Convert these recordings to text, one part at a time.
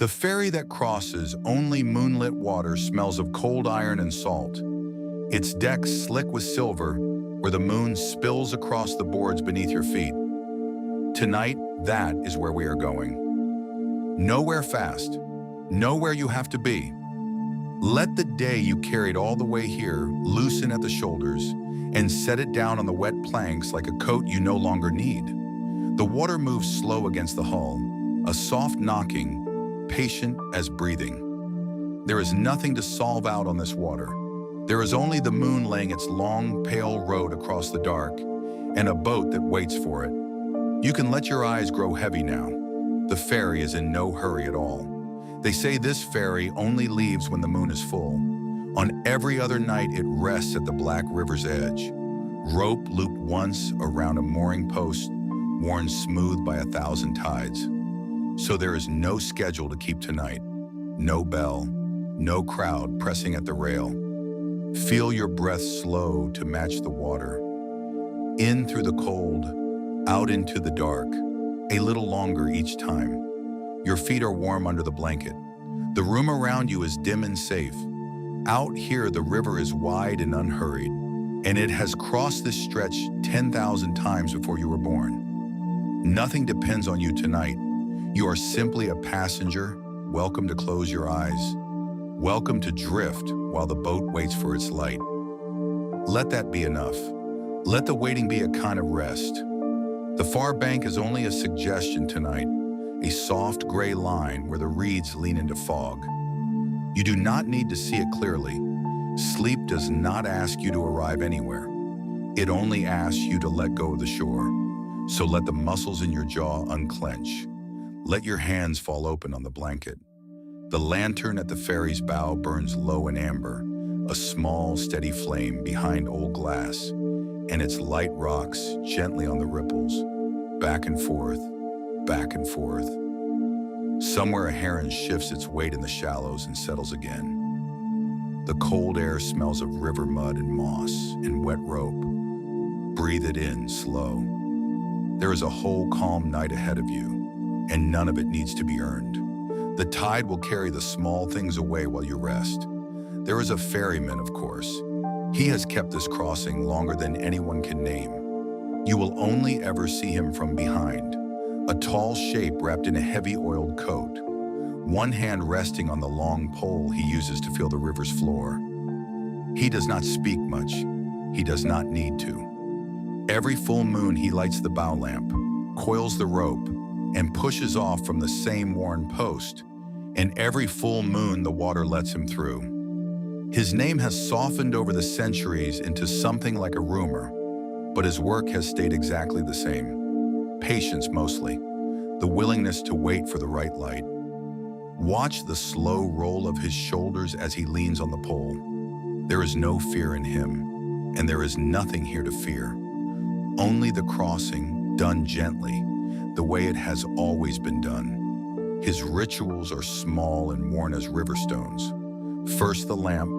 The ferry that crosses only moonlit water smells of cold iron and salt. Its deck slick with silver, where the moon spills across the boards beneath your feet. Tonight, that is where we are going. Nowhere fast, nowhere you have to be. Let the day you carried all the way here loosen at the shoulders and set it down on the wet planks like a coat you no longer need. The water moves slow against the hull, a soft knocking, patient as breathing. There is nothing to solve out on this water. There is only the moon laying its long, pale road across the dark, and a boat that waits for it. You can let your eyes grow heavy now. The ferry is in no hurry at all. They say this ferry only leaves when the moon is full. On every other night, it rests at the Black River's edge. Rope looped once around a mooring post, worn smooth by 1,000 tides. So there is no schedule to keep tonight. No bell, no crowd pressing at the rail. Feel your breath slow to match the water. In through the cold, out into the dark, a little longer each time. Your feet are warm under the blanket. The room around you is dim and safe. Out here, the river is wide and unhurried, and it has crossed this stretch 10,000 times before you were born. Nothing depends on you tonight. You are simply a passenger, welcome to close your eyes. Welcome to drift while the boat waits for its light. Let that be enough. Let the waiting be a kind of rest. The far bank is only a suggestion tonight, a soft gray line where the reeds lean into fog. You do not need to see it clearly. Sleep does not ask you to arrive anywhere. It only asks you to let go of the shore. So let the muscles in your jaw unclench. Let your hands fall open on the blanket. The lantern at the ferry's bow burns low and amber, a small, steady flame behind old glass, and its light rocks gently on the ripples, back and forth, back and forth. Somewhere a heron shifts its weight in the shallows and settles again. The cold air smells of river mud and moss and wet rope. Breathe it in slow. There is a whole calm night ahead of you, and none of it needs to be earned. The tide will carry the small things away while you rest. There is a ferryman, of course. He has kept this crossing longer than anyone can name. You will only ever see him from behind, a tall shape wrapped in a heavy oiled coat, one hand resting on the long pole he uses to feel the river's floor. He does not speak much. He does not need to. Every full moon he lights the bow lamp, coils the rope, and pushes off from the same worn post, and every full moon the water lets him through. His name has softened over the centuries into something like a rumor, but his work has stayed exactly the same. Patience mostly, the willingness to wait for the right light. Watch the slow roll of his shoulders as he leans on the pole. There is no fear in him, and there is nothing here to fear. Only the crossing, done gently, the way it has always been done. His rituals are small and worn as river stones. First the lamp,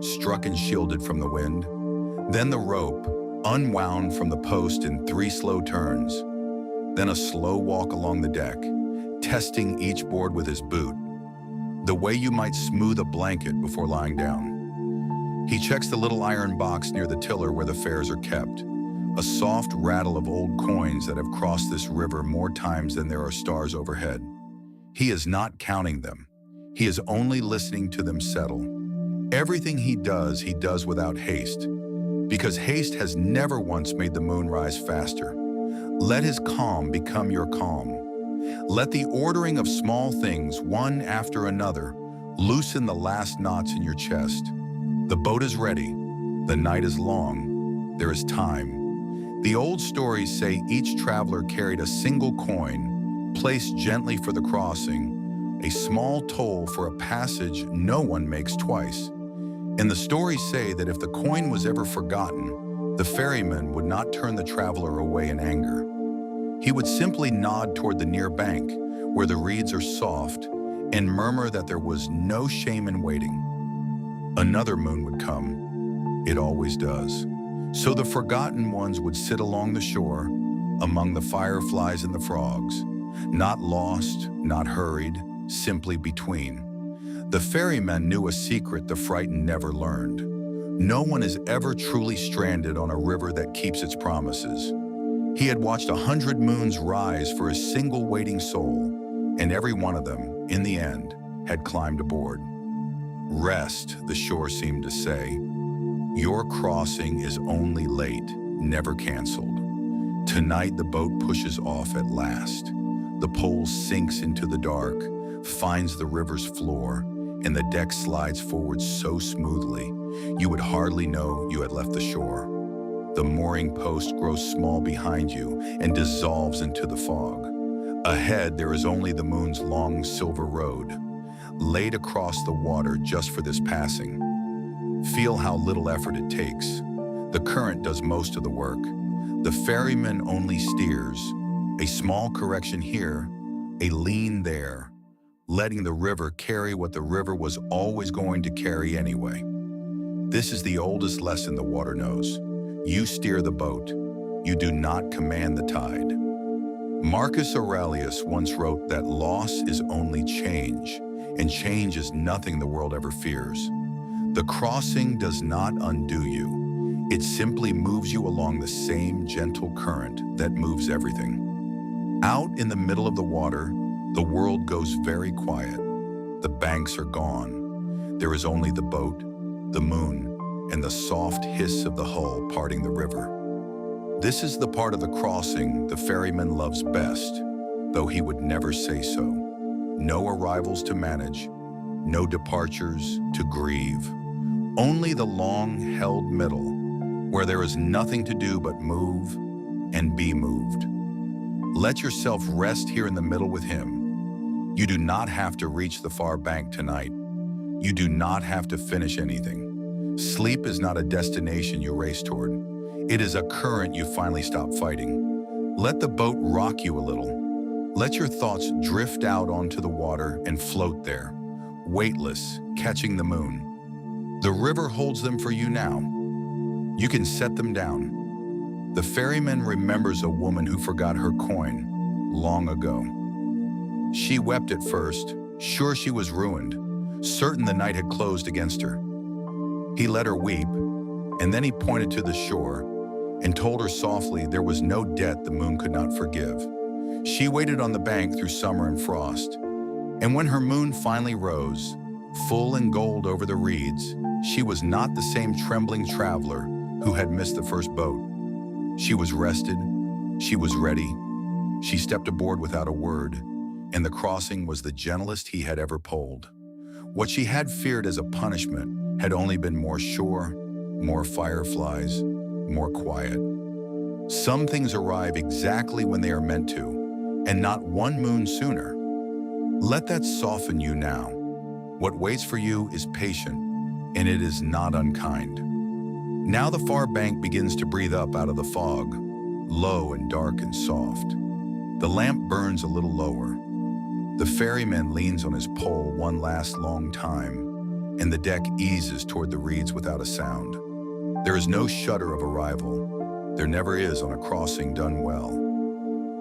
struck and shielded from the wind. Then the rope, unwound from the post in 3 slow turns. Then a slow walk along the deck, testing each board with his boot, the way you might smooth a blanket before lying down. He checks the little iron box near the tiller where the fares are kept, a soft rattle of old coins that have crossed this river more times than there are stars overhead. He is not counting them. He is only listening to them settle. Everything he does without haste, because haste has never once made the moon rise faster. Let his calm become your calm. Let the ordering of small things, one after another, loosen the last knots in your chest. The boat is ready. The night is long. There is time. The old stories say each traveler carried a single coin, placed gently for the crossing, a small toll for a passage no one makes twice. And the stories say that if the coin was ever forgotten, the ferryman would not turn the traveler away in anger. He would simply nod toward the near bank, where the reeds are soft, and murmur that there was no shame in waiting. Another moon would come. It always does. So the forgotten ones would sit along the shore, among the fireflies and the frogs, not lost, not hurried, simply between. The ferryman knew a secret the frightened never learned. No one is ever truly stranded on a river that keeps its promises. He had watched 100 moons rise for a single waiting soul, and every one of them, in the end, had climbed aboard. Rest, the shore seemed to say. Your crossing is only late, never canceled. Tonight the boat pushes off at last. The pole sinks into the dark, finds the river's floor, and the deck slides forward so smoothly, you would hardly know you had left the shore. The mooring post grows small behind you and dissolves into the fog. Ahead, there is only the moon's long silver road, laid across the water just for this passing. Feel how little effort it takes. The current does most of the work. The ferryman only steers, a small correction here, a lean there, letting the river carry what the river was always going to carry anyway. This is the oldest lesson the water knows. You steer the boat. You do not command the tide. Marcus Aurelius once wrote that loss is only change, and change is nothing the world ever fears. The crossing does not undo you. It simply moves you along the same gentle current that moves everything. Out in the middle of the water, the world goes very quiet. The banks are gone. There is only the boat, the moon, and the soft hiss of the hull parting the river. This is the part of the crossing the ferryman loves best, though he would never say so. No arrivals to manage, no departures to grieve. Only the long-held middle, where there is nothing to do but move and be moved. Let yourself rest here in the middle with him. You do not have to reach the far bank tonight. You do not have to finish anything. Sleep is not a destination you race toward. It is a current you finally stop fighting. Let the boat rock you a little. Let your thoughts drift out onto the water and float there, weightless, catching the moon. The river holds them for you now. You can set them down. The ferryman remembers a woman who forgot her coin long ago. She wept at first, sure she was ruined, certain the night had closed against her. He let her weep, and then he pointed to the shore and told her softly there was no debt the moon could not forgive. She waited on the bank through summer and frost, and when her moon finally rose, full and gold over the reeds, she was not the same trembling traveler who had missed the first boat. She was rested, she was ready, she stepped aboard without a word, and the crossing was the gentlest he had ever poled. What she had feared as a punishment had only been more shore, more fireflies, more quiet. Some things arrive exactly when they are meant to, and not one moon sooner. Let that soften you now. What waits for you is patient, and it is not unkind. Now the far bank begins to breathe up out of the fog, low and dark and soft. The lamp burns a little lower. The ferryman leans on his pole one last long time, and the deck eases toward the reeds without a sound. There is no shudder of arrival. There never is on a crossing done well.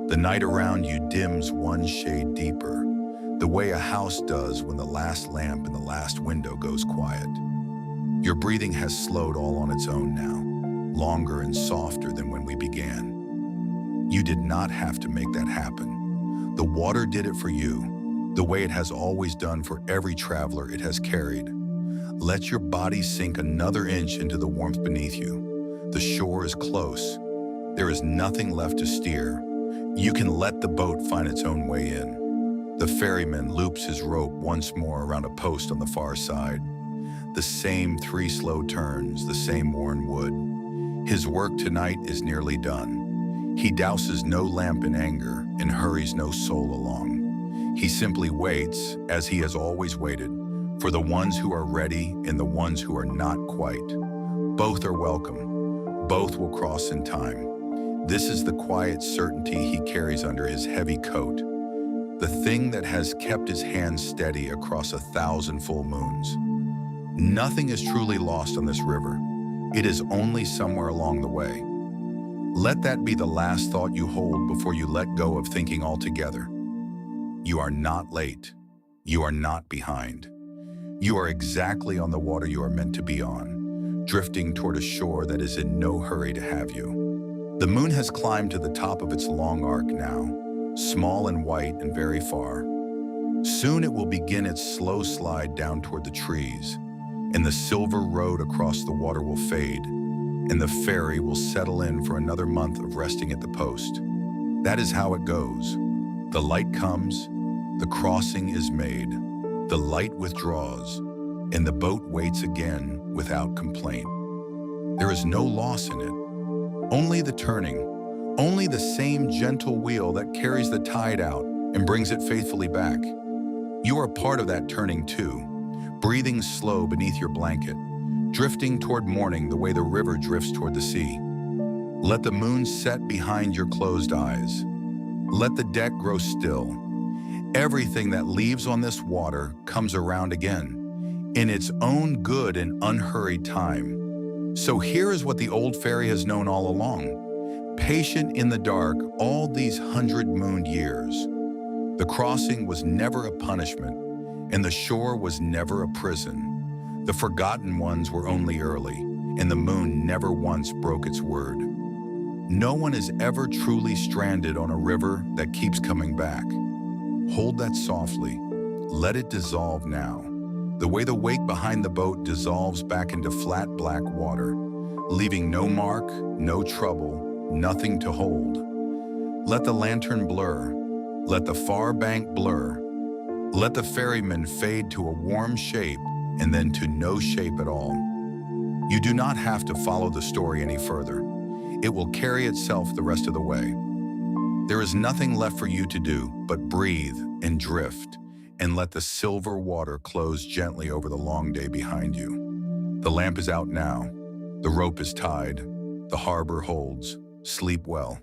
The night around you dims one shade deeper, the way a house does when the last lamp in the last window goes quiet. Your breathing has slowed all on its own now, longer and softer than when we began. You did not have to make that happen. The water did it for you, the way it has always done for every traveler it has carried. Let your body sink another inch into the warmth beneath you. The shore is close. There is nothing left to steer. You can let the boat find its own way in. The ferryman loops his rope once more around a post on the far side. The same 3 slow turns, the same worn wood. His work tonight is nearly done. He douses no lamp in anger and hurries no soul along. He simply waits, as he has always waited, for the ones who are ready and the ones who are not quite. Both are welcome. Both will cross in time. This is the quiet certainty he carries under his heavy coat, the thing that has kept his hands steady across 1,000 full moons. Nothing is truly lost on this river. It is only somewhere along the way. Let that be the last thought you hold before you let go of thinking altogether. You are not late. You are not behind. You are exactly on the water you are meant to be on, drifting toward a shore that is in no hurry to have you. The moon has climbed to the top of its long arc now, small and white and very far. Soon it will begin its slow slide down toward the trees, and the silver road across the water will fade, and the ferry will settle in for another month of resting at the post. That is how it goes. The light comes, the crossing is made, the light withdraws, and the boat waits again without complaint. There is no loss in it, only the turning, only the same gentle wheel that carries the tide out and brings it faithfully back. You are part of that turning too, breathing slow beneath your blanket, drifting toward morning the way the river drifts toward the sea. Let the moon set behind your closed eyes. Let the deck grow still. Everything that leaves on this water comes around again, in its own good and unhurried time. So here is what the old ferry has known all along. Patient in the dark all these 100-moon years. The crossing was never a punishment, and the shore was never a prison. The forgotten ones were only early, and the moon never once broke its word. No one is ever truly stranded on a river that keeps coming back. Hold that softly. Let it dissolve now, the way the wake behind the boat dissolves back into flat black water, leaving no mark, no trouble, nothing to hold. Let the lantern blur. Let the far bank blur. Let the ferryman fade to a warm shape and then to no shape at all. You do not have to follow the story any further. It will carry itself the rest of the way. There is nothing left for you to do but breathe and drift and let the silver water close gently over the long day behind you. The lamp is out now. The rope is tied. The harbor holds. Sleep well.